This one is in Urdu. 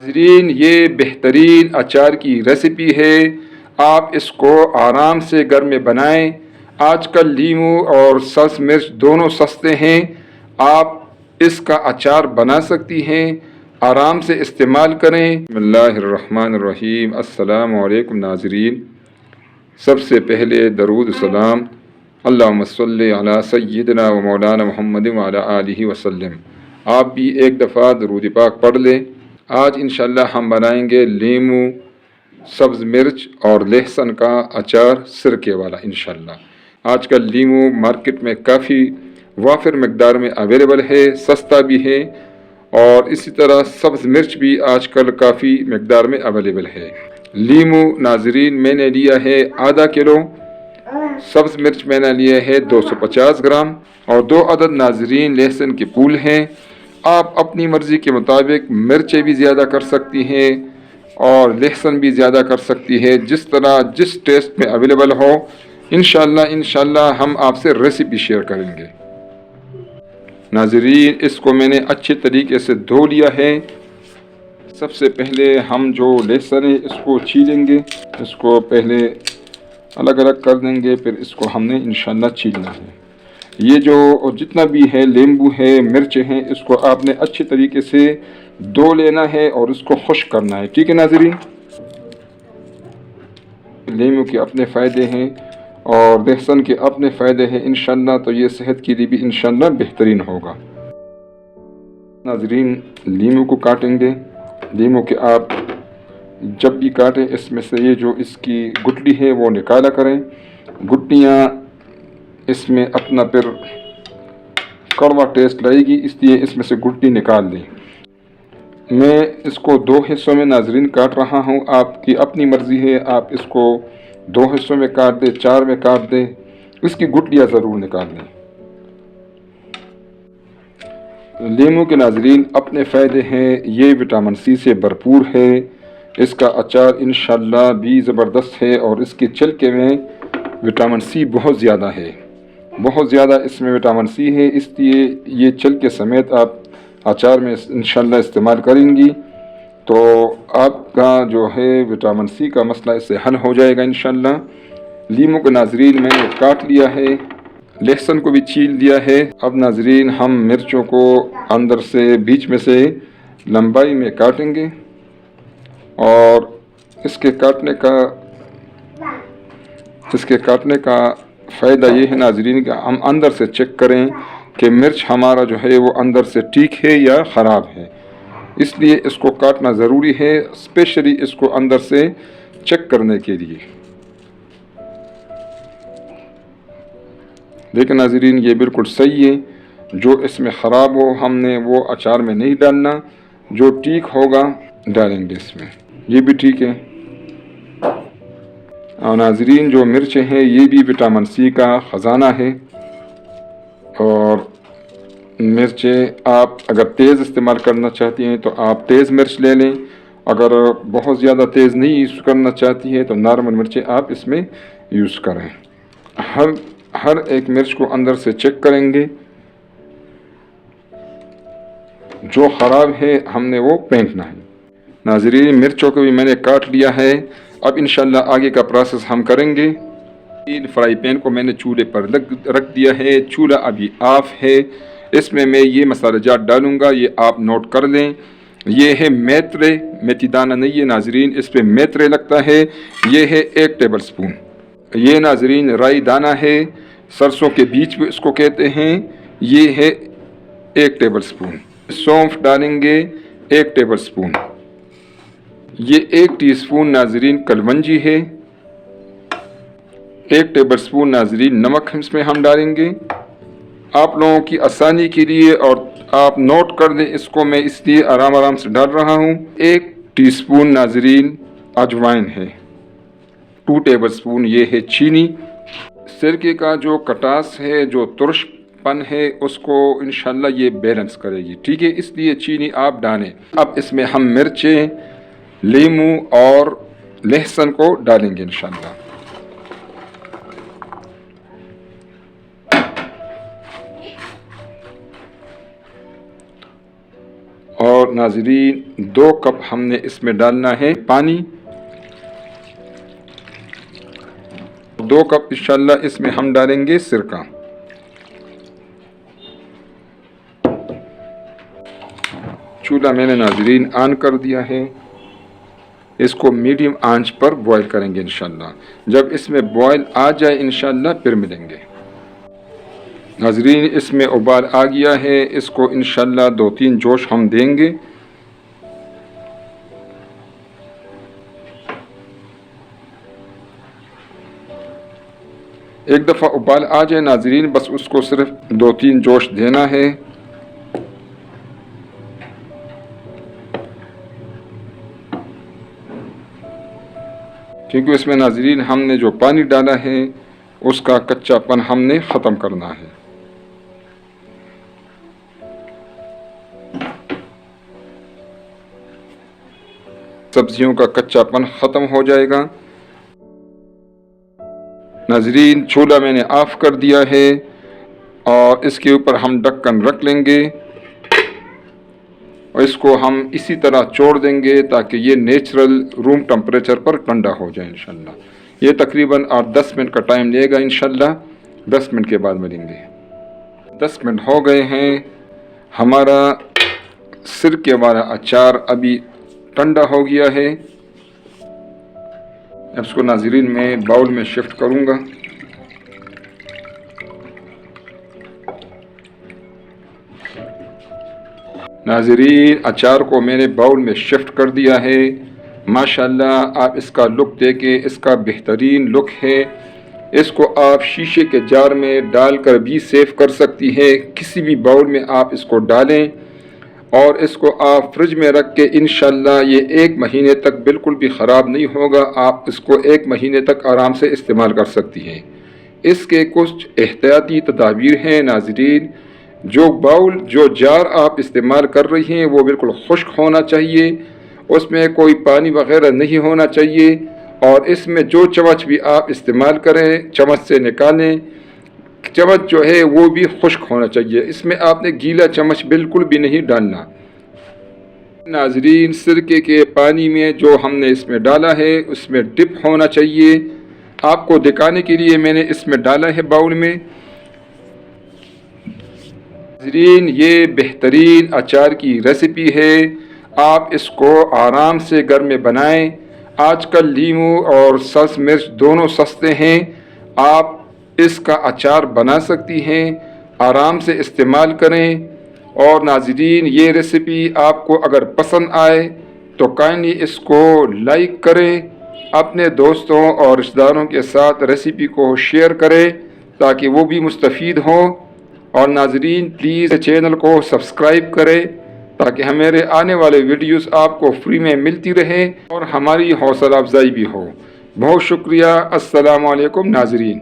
ناظرین، یہ بہترین اچار کی ریسیپی ہے۔ آپ اس کو آرام سے گھر میں بنائیں۔ آج کل لیمو اور سبز مرچ دونوں سستے ہیں۔ آپ اس کا اچار بنا سکتی ہیں، آرام سے استعمال کریں۔ بسم اللہ الرحمن الرحیم۔ السلام علیکم ناظرین، سب سے پہلے درود سلام اللہم صلی علی سیدنا و مولانا محمد وعلی آلہ وسلم۔ آپ بھی ایک دفعہ درود پاک پڑھ لیں۔ آج انشاءاللہ ہم بنائیں گے لیمو، سبز مرچ اور لہسن کا اچار سرکے والا انشاءاللہ۔ آج کل لیمو مارکیٹ میں کافی وافر مقدار میں اویلیبل ہے، سستا بھی ہے، اور اسی طرح سبز مرچ بھی آج کل کافی مقدار میں اویلیبل ہے۔ لیمو ناظرین میں نے لیا ہے آدھا کلو، سبز مرچ میں نے لیا ہے 250 گرام، اور 2 عدد ناظرین لہسن کے پھول ہیں۔ آپ اپنی مرضی کے مطابق مرچیں بھی زیادہ کر سکتی ہیں اور لہسن بھی زیادہ کر سکتی ہے، جس طرح جس ٹیسٹ میں اویلیبل ہو۔ انشاءاللہ ہم آپ سے ریسیپی شیئر کریں گے۔ ناظرین، اس کو میں نے اچھے طریقے سے دھو لیا ہے۔ سب سے پہلے ہم جو لہسن ہے اس کو چھیلیں گے، اس کو پہلے الگ الگ کر دیں گے، پھر اس کو ہم نے انشاءاللہ چھیلنا ہے۔ یہ جو جتنا بھی ہے لیمبو ہے، مرچ ہیں، اس کو آپ نے اچھے طریقے سے دھو لینا ہے اور اس کو خشک کرنا ہے، ٹھیک ہے ناظرین۔ لیمو کے اپنے فائدے ہیں اور لہسن کے اپنے فائدے ہیں انشاءاللہ، تو یہ صحت کے لیے بھی انشاءاللہ بہترین ہوگا۔ ناظرین، لیمو کو کاٹیں گے۔ لیمو کے آپ جب بھی کاٹیں اس میں سے یہ جو اس کی گٹلی ہے وہ نکالا کریں۔ گٹلیاں اس میں اپنا پھر کڑوا ٹیسٹ لائے گی، اس لیے اس میں سے گٹلی نکال دیں۔ میں اس کو 2 حصوں میں ناظرین کاٹ رہا ہوں، آپ کی اپنی مرضی ہے، آپ اس کو 2 حصوں میں کاٹ دیں، 4 میں کاٹ دیں، اس کی گٹلیاں ضرور نکال دیں۔ لیمو کے ناظرین اپنے فائدے ہیں، یہ وٹامن سی سے بھرپور ہے، اس کا اچار انشاءاللہ بھی زبردست ہے، اور اس کے چھلکے میں وٹامن سی بہت زیادہ ہے، بہت زیادہ اس میں وٹامن سی ہے، اس لیے یہ چھلکے سمیت آپ اچار میں انشاءاللہ استعمال کریں گی تو آپ کا جو ہے وٹامن سی کا مسئلہ اس سے حل ہو جائے گا انشاءاللہ۔ لیمو کے ناظرین میں نے کاٹ لیا ہے، لہسن کو بھی چھیل دیا ہے۔ اب ناظرین ہم مرچوں کو اندر سے بیچ میں سے لمبائی میں کاٹیں گے، اور اس کے کاٹنے کا فائدہ یہ ہے ناظرین کہ ہم اندر سے چیک کریں کہ مرچ ہمارا جو ہے وہ اندر سے ٹھیک ہے یا خراب ہے، اس لیے اس کو کاٹنا ضروری ہے، اسپیشلی اس کو اندر سے چیک کرنے کے لیے۔ لیکن ناظرین یہ بالکل صحیح ہے، جو اس میں خراب ہو ہم نے وہ اچار میں نہیں ڈالنا، جو ٹھیک ہوگا ڈالیں گے اس میں، یہ بھی ٹھیک ہے۔ اور ناظرین جو مرچیں ہیں یہ بھی وٹامن سی کا خزانہ ہے، اور مرچیں آپ اگر تیز استعمال کرنا چاہتی ہیں تو آپ تیز مرچ لے لیں، اگر بہت زیادہ تیز نہیں یوز کرنا چاہتی ہیں تو نارمل مرچیں آپ اس میں یوز کریں۔ ہر ایک مرچ کو اندر سے چیک کریں گے، جو خراب ہے ہم نے وہ پھینکنا ہے۔ ناظرین مرچوں کو بھی میں نے کاٹ لیا ہے، اب انشاءاللہ آگے کا پروسیس ہم کریں گے۔ فرائی پین کو میں نے چولہے پر رکھ دیا ہے، چولہا ابھی آف ہے، اس میں یہ مسالہ جات ڈالوں گا، یہ آپ نوٹ کر لیں۔ یہ ہے میتھرے، میتھی دانہ نہیں ہے ناظرین، اس پہ میتھرے لگتا ہے، یہ ہے 1 ٹیبل سپون۔ یہ ناظرین رائی دانہ ہے، سرسوں کے بیج بھی اس کو کہتے ہیں، یہ ہے 1 ٹیبل سپون۔ سونف ڈالیں گے 1 ٹیبل سپون۔ یہ 1 ٹی سپون ناظرین کلونجی ہے، 1 ٹیبل سپون ناظرین نمک اس میں ہم ڈالیں گے۔ آپ لوگوں کی آسانی کے لیے اور آپ نوٹ کر دیں اس کو، میں اس لیے آرام سے ڈال رہا ہوں۔ 1 ٹی سپون ناظرین اجوائن ہے، 2 ٹیبل سپون یہ ہے چینی۔ سرکے کا جو کٹاس ہے، جو ترش پن ہے، اس کو انشاءاللہ یہ بیلنس کرے گی، ٹھیک ہے، اس لیے چینی آپ ڈالیں۔ اب اس میں ہم مرچیں، لیمو اور لہسن کو ڈالیں گے انشاءاللہ۔ اور اور ناظرین 2 کپ ہم نے اس میں ڈالنا ہے پانی، 2 کپ انشاءاللہ اس میں ہم ڈالیں گے سرکہ۔ چولہا میں نے ناظرین آن کر دیا ہے، اس کو میڈیم آنچ پر بوائل کریں گے انشاءاللہ۔ جب اس میں بوائل آ جائے انشاءاللہ پھر ملیں گے۔ ناظرین اس میں ابال آ گیا ہے، اس کو انشاءاللہ 2-3 جوش ہم دیں گے۔ ایک دفعہ ابال آ جائے ناظرین، بس اس کو صرف 2-3 جوش دینا ہے۔ کیونکہ اس میں ناظرین ہم نے جو پانی ڈالا ہے اس کا کچا پن ہم نے ختم کرنا ہے۔ سبزیوں کا کچا پن ختم ہو جائے گا۔ ناظرین چولہا میں نے آف کر دیا ہے اور اس کے اوپر ہم ڈھکن رکھ لیں گے اور اس کو ہم اسی طرح چھوڑ دیں گے تاکہ یہ نیچرل روم ٹمپریچر پر ٹھنڈا ہو جائے انشاءاللہ۔ یہ تقریباً 8-10 منٹ کا ٹائم لے گا انشاءاللہ، 10 منٹ کے بعد ملیں گے۔ 10 منٹ ہو گئے ہیں، ہمارا سرکے والا اچار ابھی ٹھنڈا ہو گیا ہے۔ اب اس کو ناظرین میں باؤل میں شفٹ کروں گا۔ ناظرین اچار کو میں نے باؤل میں شفٹ کر دیا ہے۔ ماشاءاللہ آپ اس کا لک دیکھیں، اس کا بہترین لک ہے۔ اس کو آپ شیشے کے جار میں ڈال کر بھی سیو کر سکتی ہیں، کسی بھی باؤل میں آپ اس کو ڈالیں اور اس کو آپ فریج میں رکھ کے انشاءاللہ یہ 1 مہینے تک بالکل بھی خراب نہیں ہوگا۔ آپ اس کو 1 مہینے تک آرام سے استعمال کر سکتی ہیں۔ اس کے کچھ احتیاطی تدابیر ہیں ناظرین۔ جو جار آپ استعمال کر رہی ہیں وہ بالکل خشک ہونا چاہیے، اس میں کوئی پانی وغیرہ نہیں ہونا چاہیے، اور اس میں جو چمچ بھی آپ استعمال کریں چمچ سے نکالیں، چمچ جو ہے وہ بھی خشک ہونا چاہیے، اس میں آپ نے گیلا چمچ بالکل بھی نہیں ڈالنا۔ ناظرین سرکے کے پانی میں جو ہم نے اس میں ڈالا ہے اس میں ڈپ ہونا چاہیے۔ آپ کو دکھانے کے لیے میں نے اس میں ڈالا ہے باؤل میں۔ ناظرین یہ بہترین اچار کی ریسیپی ہے، آپ اس کو آرام سے گھر میں بنائیں۔ آج کل لیمو اور سبز مرچ دونوں سستے ہیں، آپ اس کا اچار بنا سکتی ہیں، آرام سے استعمال کریں۔ اور ناظرین یہ ریسیپی آپ کو اگر پسند آئے تو کائنڈلی اس کو لائک کریں، اپنے دوستوں اور رشتہ داروں کے ساتھ ریسیپی کو شیئر کریں تاکہ وہ بھی مستفید ہوں۔ اور ناظرین پلیز چینل کو سبسکرائب کریں تاکہ ہمارے آنے والے ویڈیوز آپ کو فری میں ملتی رہیں اور ہماری حوصلہ افزائی بھی ہو۔ بہت شکریہ۔ السلام علیکم ناظرین۔